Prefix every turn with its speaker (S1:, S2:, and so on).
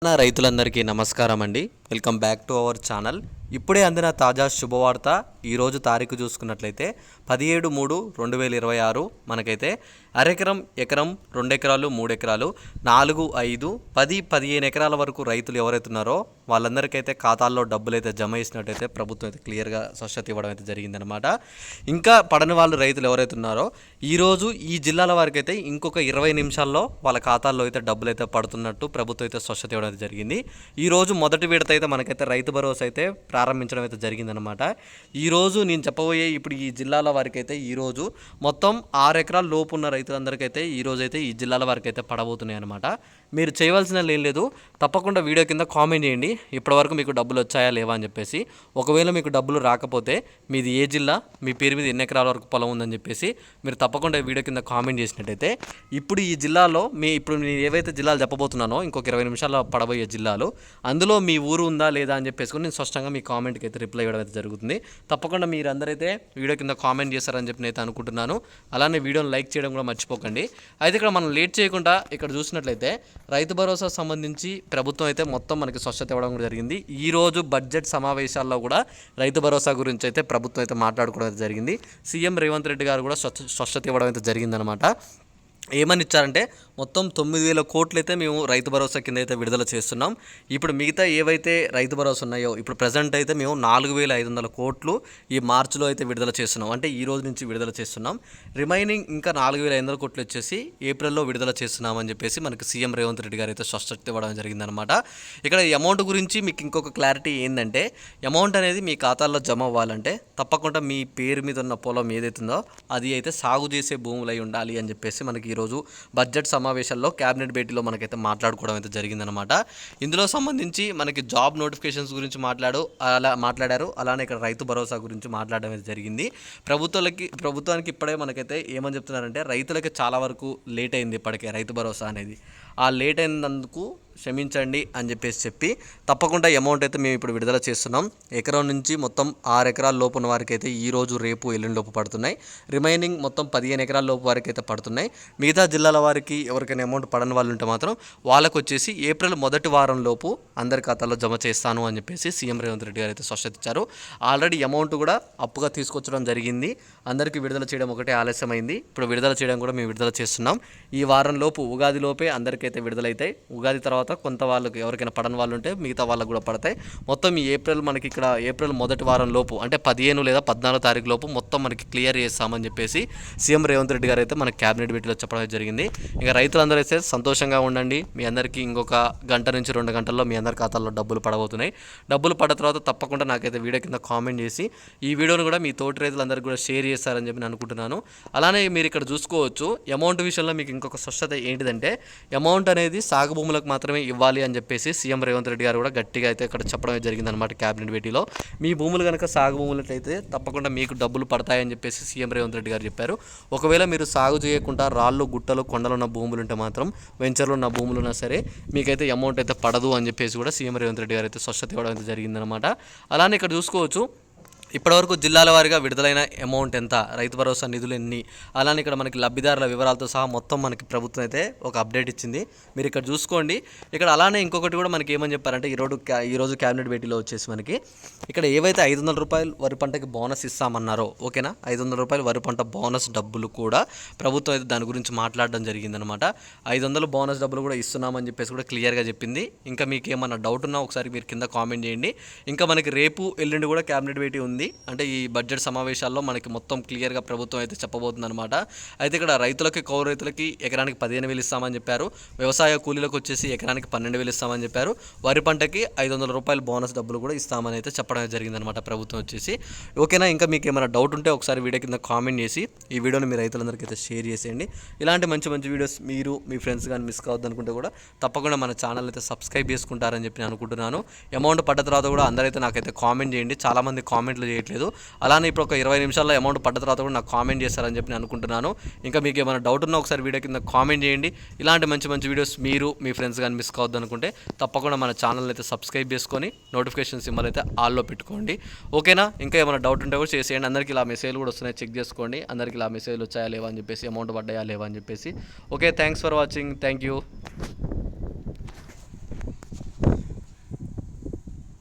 S1: రైతులందరికీ నమస్కారం అండి. Welcome back to our channel. ఇప్పుడే అందిన తాజా శుభవార్త. ఈరోజు తారీఖు చూసుకున్నట్లయితే 17/3/2026 మనకైతే అరెకరం, ఎకరం, 2 ఎకరాలు, 3 ఎకరాలు, 4, 5, 10, 15 ఎకరాల వరకు రైతులు ఎవరైతే ఉన్నారో వాళ్ళందరికైతే ఖాతాల్లో డబ్బులు అయితే జమ చేసినట్టయితే ప్రభుత్వం అయితే క్లియర్గా స్పష్టత ఇవ్వడం అయితే జరిగిందనమాట. ఇంకా పడని వాళ్ళు రైతులు ఎవరైతే ఉన్నారో ఈరోజు ఈ జిల్లాల వారికి అయితే ఇంకొక 20 నిమిషాల్లో వాళ్ళ ఖాతాల్లో అయితే డబ్బులు అయితే పడుతున్నట్టు ప్రభుత్వం అయితే స్పష్టత ఇవ్వడం అయితే జరిగింది. ఈరోజు మొదటి విడత అయితే మనకైతే రైతు భరోసా అయితే ప్రారంభించడం అయితే జరిగిందనమాట. ఈరోజు నేను చెప్పబోయే ఇప్పుడు ఈ జిల్లాల వారికి అయితే ఈరోజు మొత్తం 6 ఎకరాల లోపు ఉన్న రైతులందరికైతే ఈరోజు అయితే ఈ జిల్లాల వారికి అయితే పడబోతున్నాయి అనమాట. మీరు చేయవలసిన ఏం లేదు, తప్పకుండా వీడియో కింద కామెంట్ చేయండి ఇప్పటివరకు మీకు డబ్బులు వచ్చాయా లేవా అని చెప్పేసి. ఒకవేళ మీకు డబ్బులు రాకపోతే మీది ఏ జిల్లా, మీ పేరు మీద ఎన్ని ఎకరాల వరకు పొలం ఉందని చెప్పేసి మీరు తప్పకుండా వీడియో కింద కామెంట్ చేసినట్టయితే ఇప్పుడు ఈ జిల్లాలో ఇప్పుడు నేను ఏవైతే జిల్లాలు చెప్పబోతున్నానో ఇంకొక 20 నిమిషాల్లో పడబోయే జిల్లాలు, అందులో మీ ఊరు ఉందా లేదా అని చెప్పేసి నేను స్పష్టంగా మీ కామెంట్కి అయితే రిప్లై ఇవ్వడం అయితే జరుగుతుంది. తప్పకుండా మీరందరైతే వీడియో కింద కామెంట్ చేస్తారని చెప్పి నేను అనుకుంటున్నాను. అలానే వీడియోని లైక్ చేయడం కూడా మర్చిపోకండి. అయితే ఇక్కడ మనం లేట్ చేయకుండా ఇక్కడ చూసినట్లయితే రైతు భరోసా సంబంధించి ప్రభుత్వం అయితే మొత్తం మనకి స్పష్టత ఇవ్వడం కూడా జరిగింది. ఈరోజు బడ్జెట్ సమావేశాల్లో కూడా రైతు భరోసా గురించి అయితే ప్రభుత్వం అయితే మాట్లాడుకోవడం అయితే జరిగింది. సీఎం రేవంత్ రెడ్డి గారు కూడా స్పష్టత ఇవ్వడం అయితే జరిగిందనమాట. ఏమని ఇచ్చారంటే మొత్తం 9,000 కోట్లు అయితే మేము రైతు భరోసా కింద అయితే విడుదల చేస్తున్నాం. ఇప్పుడు మిగతా ఏవైతే రైతు భరోసా ఉన్నాయో ఇప్పుడు ప్రజెంట్ అయితే మేము 4,500 కోట్లు ఈ మార్చిలో అయితే విడుదల చేస్తున్నాం, అంటే ఈ రోజు నుంచి విడుదల చేస్తున్నాం. రిమైనింగ్ ఇంకా 4,500 కోట్లు వచ్చేసి ఏప్రిల్లో విడుదల చేస్తున్నామని చెప్పేసి మనకి సీఎం రేవంత్ రెడ్డి గారు అయితే స్పష్టత ఇవ్వడం జరిగిందనమాట. ఇక్కడ అమౌంట్ గురించి మీకు ఇంకొక క్లారిటీ ఏంటంటే అమౌంట్ అనేది మీ ఖాతాల్లో జమ అవ్వాలంటే తప్పకుండా మీ పేరు మీద ఉన్న పొలం ఏదైతుందో అది అయితే సాగు చేసే భూములు అయి ఉండాలి అని చెప్పేసి మనకి ఈరోజు బడ్జెట్ సమావేశాల్లో క్యాబినెట్ భేటీలో మనకైతే మాట్లాడుకోవడం అయితే జరిగిందనమాట. ఇందులో సంబంధించి మనకి జాబ్ నోటిఫికేషన్స్ గురించి మాట్లాడారు. అలానే ఇక్కడ రైతు భరోసా గురించి మాట్లాడడం అయితే జరిగింది. ప్రభుత్వానికి ఇప్పుడే మనకైతే ఏమని చెప్తున్నారంటే రైతులకి చాలా వరకు లేట్ అయింది ఇప్పటికే రైతు భరోసా అనేది. ఆ లేట్ అయినందుకు క్షమించండి అని చెప్పి తప్పకుండా అమౌంట్ అయితే మేము ఇప్పుడు విడుదల చేస్తున్నాం. ఎకరం నుంచి మొత్తం 6 ఎకరాల లోపు ఉన్న వారికి అయితే ఈరోజు, రేపు, ఎల్లుండి లోపు పడుతున్నాయి. రిమైనింగ్ మొత్తం 15 ఎకరాల లోపు వారికి అయితే పడుతున్నాయి. మిగతా జిల్లాల వారికి ఎవరికైనా అమౌంట్ పడని వాళ్ళు ఉంటే మాత్రం వాళ్ళకు వచ్చేసి ఏప్రిల్ మొదటి వారం లోపు అందరి ఖాతాల్లో జమ చేస్తాను అని చెప్పేసి సీఎం రేవంత్ రెడ్డి గారు అయితే స్పష్టత ఇచ్చారు. ఆల్రెడీ అమౌంట్ కూడా అప్పుగా తీసుకొచ్చడం జరిగింది. అందరికీ విడుదల చేయడం ఒకటే ఆలస్యమైంది. ఇప్పుడు విడుదల చేయడం కూడా మేము విడుదల చేస్తున్నాం. ఈ వారం లోపు, ఉగాది లోపే అందరికైతే విడుదలవుతాయి. ఉగాది తర్వాత కొంత వాళ్ళకి ఎవరికైనా పడని వాళ్ళు ఉంటే మిగతా వాళ్ళకు కూడా పడతాయి. మొత్తం ఈ మనకి ఇక్కడ ఏప్రిల్ మొదటి వారం లోపు అంటే 15 లేదా 14 తారీఖు లోపు మొత్తం మనకి క్లియర్ చేస్తామని చెప్పేసి సీఎం రేవంత్ రెడ్డి గారు అయితే మనకి క్యాబినెట్ భేటీలో చెప్పడం జరిగింది. ఇంకా రైతులందరూ అయితే సంతోషంగా ఉండండి. మీ అందరికీ ఇంకొక గంట నుంచి 2 గంటల్లో మీ అందరి ఖాతాల్లో డబ్బులు పడబోతున్నాయి. డబ్బులు పడ్డ తర్వాత తప్పకుండా నాకైతే వీడియో కింద కామెంట్ చేసి ఈ వీడియోను కూడా మీ తోటి రైతులందరికీ కూడా షేర్ చేస్తారని చెప్పి నేను అనుకుంటున్నాను. అలానే మీరు ఇక్కడ చూసుకోవచ్చు అమౌంట్ విషయంలో మీకు ఇంకొక స్పష్టత ఏంటిదంటే అమౌంట్ అనేది సాగు భూములకు మాత్రమే ఇవ్వాలి అని చెప్పేసి సీఎం రేవంత్ రెడ్డి గారు కూడా గట్టిగా అయితే ఇక్కడ చెప్పడం జరిగిందనమాట క్యాబినెట్ భేటీలో. మీ భూములు కనుక సాగు భూములైతే తప్పకుండా మీకు డబ్బులు పడతాయని చెప్పేసి సీఎం రేవంత్ రెడ్డి గారు చెప్పారు. ఒకవేళ మీరు సాగు చేయకుండా రాళ్ళు, గుట్టలు, కొండలు ఉన్న భూములు ఉంటే మాత్రం, వెంచర్లు ఉన్న భూములు ఉన్నా సరే మీకైతే అమౌంట్ అయితే పడదు అని చెప్పేసి కూడా సీఎం రేవంత్ రెడ్డి గారు అయితే స్పష్టత ఇవ్వడం అయితే జరిగిందనమాట. అలానే ఇక్కడ చూసుకోవచ్చు ఇప్పటివరకు జిల్లాల వారీగా విడుదలైన అమౌంట్ ఎంత, రైతు భరోసా నిధులు ఎన్ని, అలానే ఇక్కడ మనకి లబ్ధిదారుల వివరాలతో సహా మొత్తం మనకి ప్రభుత్వం అయితే ఒక అప్డేట్ ఇచ్చింది. మీరు ఇక్కడ చూసుకోండి. ఇక్కడ అలానే ఇంకొకటి కూడా మనకి ఏమని చెప్పారంటే ఈరోజు క్యాబినెట్ భేటీలో వచ్చేసి మనకి ఇక్కడ ఏవైతే 500 రూపాయలు వరి పంటకి బోనస్ ఇస్తామన్నారో, ఓకేనా, 500 రూపాయలు వరి పంట బోనస్ డబ్బులు కూడా ప్రభుత్వం అయితే దాని గురించి మాట్లాడడం జరిగిందనమాట. 500 బోనస్ డబ్బులు కూడా ఇస్తున్నామని చెప్పేసి కూడా క్లియర్గా చెప్పింది. ఇంకా మీకు ఏమన్నా డౌట్ ఉన్నా ఒకసారి మీరు కింద కామెంట్ చేయండి. ఇంకా మనకి రేపు, ఎల్లుండి కూడా క్యాబినెట్ భేటీ ఉంది. అంటే ఈ బడ్జెట్ సమావేశాల్లో మనకి మొత్తం క్లియర్గా ప్రభుత్వం అయితే చెప్పబోతుంది అనమాట. అయితే ఇక్కడ రైతులకి, కౌలు రైతులకి ఎకరానికి 15,000 ఇస్తామని చెప్పారు. వ్యవసాయ కూలీలకు వచ్చేసి ఎకరానికి 12,000 ఇస్తామని చెప్పారు. వరి పంటకి 500 రూపాయలు బోనస్ డబ్బులు కూడా ఇస్తామని అయితే చెప్పడం జరిగిందనమాట ప్రభుత్వం వచ్చేసి. ఓకేనా, ఇంకా మీకు ఏమైనా డౌట్ ఉంటే ఒకసారి వీడియో కింద కామెంట్ చేసి ఈ వీడియోని మీ రైతులందరికీ అయితే షేర్ చేసేయండి. ఇలాంటి మంచి వీడియోస్ మీరు, మీ ఫ్రెండ్స్ కానీ మిస్ కావద్దు అనుకుంటే కూడా తప్పకుండా మన ఛానల్ అయితే సబ్స్క్రైబ్ చేసుకుంటారని చెప్పి నేను అనుకుంటున్నాను. అమౌంట్ పడ్డ తర్వాత కూడా అందరైతే నాకైతే కామెంట్ చేయండి. చాలామంది కామెంట్లు చేయట్లేదు. అలానే ఇప్పుడు ఒక 20 నిమిషాల్లో అమౌంట్ పడ్డ తర్వాత కూడా నాకు కామెంట్ చేస్తారని చెప్పి నేను అనుకుంటున్నాను. ఇంకా మీకు ఏమైనా డౌట్ ఉన్నా ఒకసారి వీడియో కింద కామెంట్ చేయండి. ఇలాంటి మంచి వీడియోస్ మీరు, మీ ఫ్రెండ్స్ కానీ మిస్ కావద్దు అనుకుంటే తప్పకుండా మన ఛానల్ అయితే సబ్స్క్రైబ్ చేసుకొని నోటిఫికేషన్ సింబల్ అయితే ఆల్లో పెట్టుకోండి. ఓకేనా, ఇంకా ఏమైనా డౌట్ ఉంటే కూడా చేసేయండి. అందరికీ ఇలా మెసేజ్లు కూడా వస్తున్నాయి, చెక్ చేసుకోండి. అందరికీ ఇలా మెసేజ్లు వచ్చాయా లేవా అని చెప్పేసి, అమౌంట్ పడ్డాయా లేవా అని చెప్పేసి. Okay, thanks for watching. Thank you.